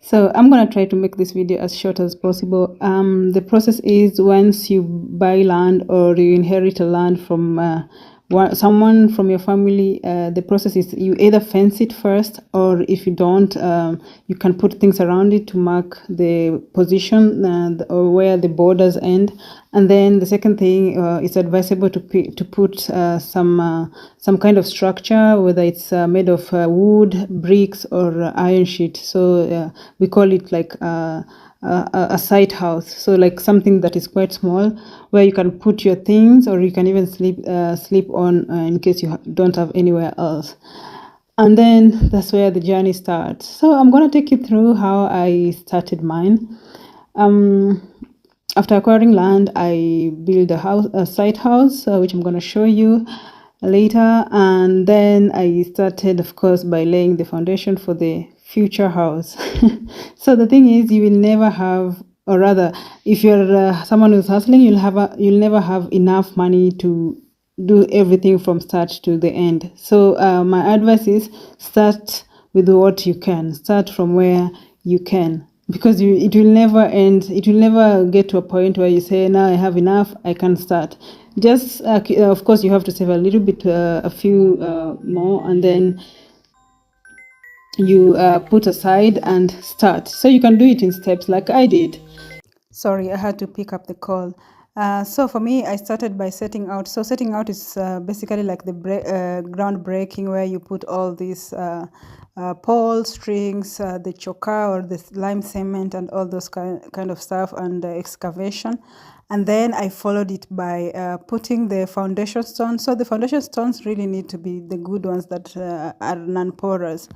So I'm gonna try to make this video as short as possible. The process is once you buy land or you inherit a land from someone from your family, the process is you either fence it first, or if you don't, you can put things around it to mark the position or where the borders end. And then the second thing, it's advisable to put some kind of structure, whether it's made of wood, bricks, or iron sheet. So we call it like a site house, so like something that is quite small where you can put your things, or you can even sleep on in case you don't have anywhere else. And then that's where the journey starts. So I'm going to take you through how I started mine. After acquiring land, I built a site house, which I'm going to show you later. And then I started, of course, by laying the foundation for the future house. So the thing is, you will never have, or rather, if you're someone who's hustling, you'll never have enough money to do everything from start to the end. So my advice is start with what you can. Start from where you can, because it will never end. It will never get to a point where you say, now I have enough, I can start. Just of course, you have to save a little bit, a few more, and then you put aside and start. So you can do it in steps like I did. Sorry, I had to pick up the call. So for me, I started by setting out. So setting out is basically like the ground breaking, where you put all these poles, strings, the choka or the lime cement and all those kind of stuff, and excavation. And then I followed it by putting the foundation stones. So the foundation stones really need to be the good ones that are non-porous.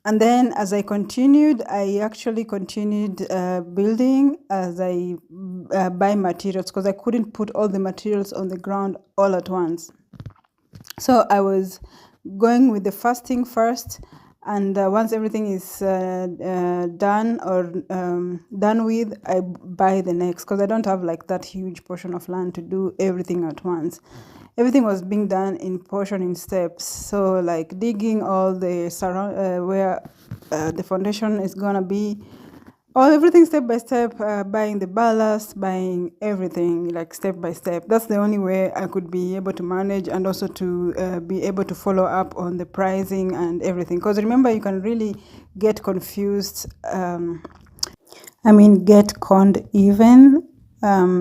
And then as I continued, I actually continued building as I buy materials, because I couldn't put all the materials on the ground all at once. So I was going with the first thing first, and once everything is done or done with, I buy the next, because I don't have like that huge portion of land to do everything at once. Everything was being done in portion, in steps. So like digging all the surround where the foundation is gonna be, all everything step by step, buying the ballast, buying everything like step by step. That's the only way I could be able to manage, and also to be able to follow up on the pricing and everything. Because remember, you can really get confused. Get conned even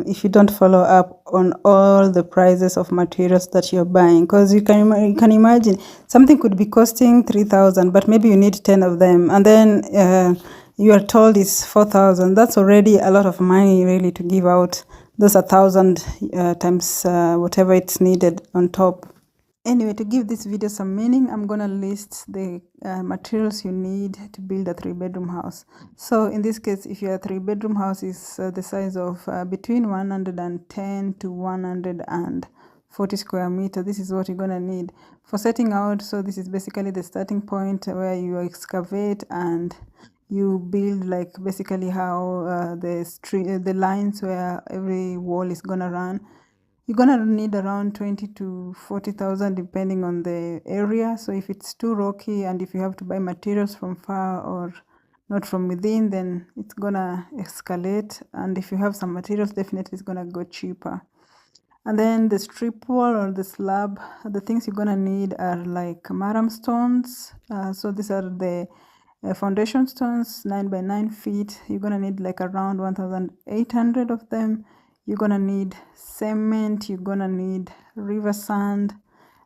if you don't follow up on all the prices of materials that you're buying. Because you can imagine something could be costing 3,000, but maybe you need 10 of them, and then you are told it's 4,000. That's already a lot of money, really, to give out. Those 1,000 times whatever it's needed on top. Anyway, to give this video some meaning, I'm gonna list the materials you need to build a 3-bedroom house. So in this case, if your 3-bedroom house is the size of between 110 to 140 square meter, this is what you're gonna need for setting out. So this is basically the starting point where you excavate and you build, like basically how the lines where every wall is gonna run. You're gonna need around 20 to 40,000 depending on the area. So if it's too rocky, and if you have to buy materials from far or not from within, then it's gonna escalate. And if you have some materials, definitely it's gonna go cheaper. And then the strip wall or the slab, the things you're gonna need are like maram stones. So these are the foundation stones, 9 by 9 feet. You're gonna need like around 1,800 of them. You're gonna need cement. You're gonna need river sand,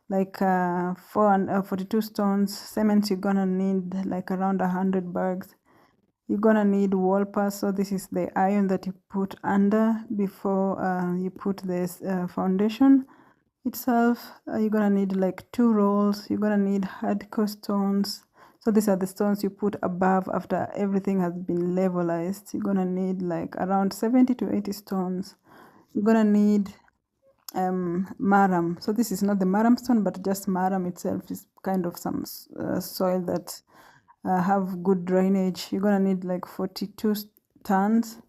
like 42 stones. Cement, you're gonna need like around 100 bags. You're gonna need wall pass. So this is the iron that you put under before you put this foundation itself. You're gonna need like 2 rolls. You're gonna need hardcore stones. So these are the stones you put above after everything has been levelized. You're gonna need like around 70 to 80 stones. You're gonna need maram. So this is not the maram stone, but just maram itself is kind of some soil that have good drainage. You're gonna need like 42 tons.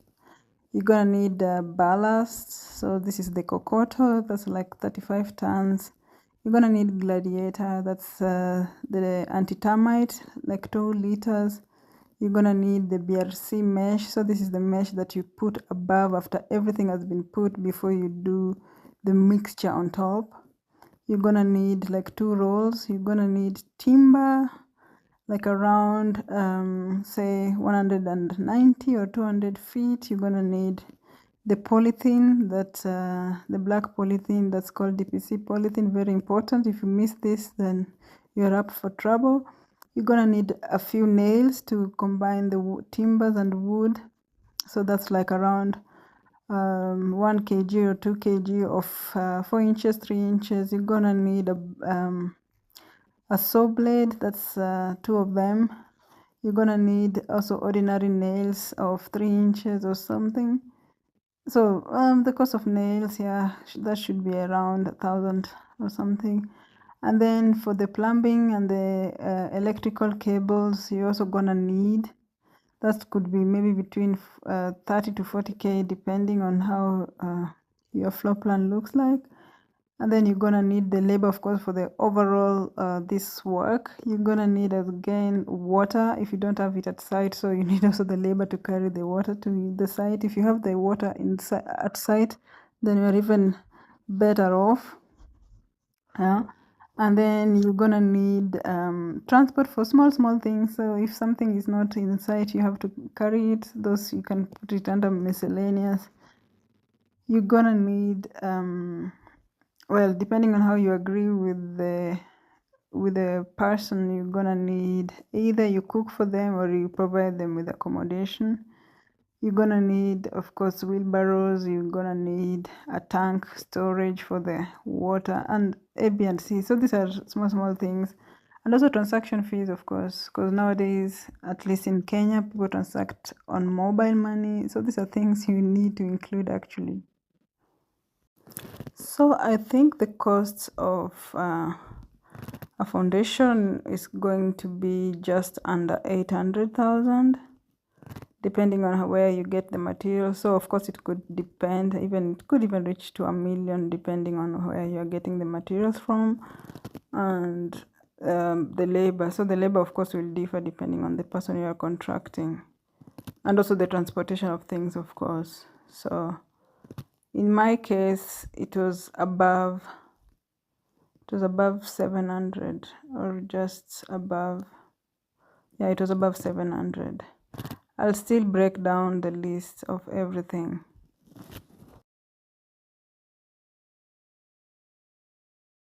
You're gonna need ballast. So this is the kokoto, that's like 35 tons. You're gonna need gladiator, that's the anti-termite, like 2 liters. You're gonna need the BRC mesh. So this is the mesh that you put above after everything has been put before you do the mixture on top. You're gonna need like 2 rolls. You're gonna need timber, like around say 190 or 200 feet. You're gonna need the polythene, that the black polythene that's called DPC polythene, very important. If you miss this, then you're up for trouble. You're gonna need a few nails to combine the timbers and wood. So that's like around 1 kg or 2 kg of 4 inches, 3 inches. You're gonna need a saw blade, that's 2 of them. You're gonna need also ordinary nails of 3 inches or something. So the cost of nails, yeah, that should be around 1,000 or something. And then for the plumbing and the electrical cables, you're also gonna need, that could be maybe between 30 to 40K, depending on how your floor plan looks like. And then you're gonna need the labor, of course, for the overall this work. You're gonna need again water if you don't have it at site. So you need also the labor to carry the water to the site. If you have the water inside at site, then you're even better off. Yeah. And then you're gonna need transport for small things. So if something is not in sight, you have to carry it. Those you can put it under miscellaneous. You're gonna need well, depending on how you agree with the person, you're gonna need either you cook for them or you provide them with accommodation. You're gonna need, of course, wheelbarrows. You're gonna need a tank storage for the water and A, B, and C. So these are small things. And also transaction fees, of course, because nowadays, at least in Kenya, people transact on mobile money. So these are things you need to include actually. So I think the cost of a foundation is going to be just under 800,000, depending on where you get the material. So of course it could depend, it could even reach to 1 million, depending on where you're getting the materials from, and the labor. So the labor, of course, will differ depending on the person you are contracting, and also the transportation of things, of course. So in my case, it was above 700, or just above. Yeah, it was above 700. I'll still break down the list of everything.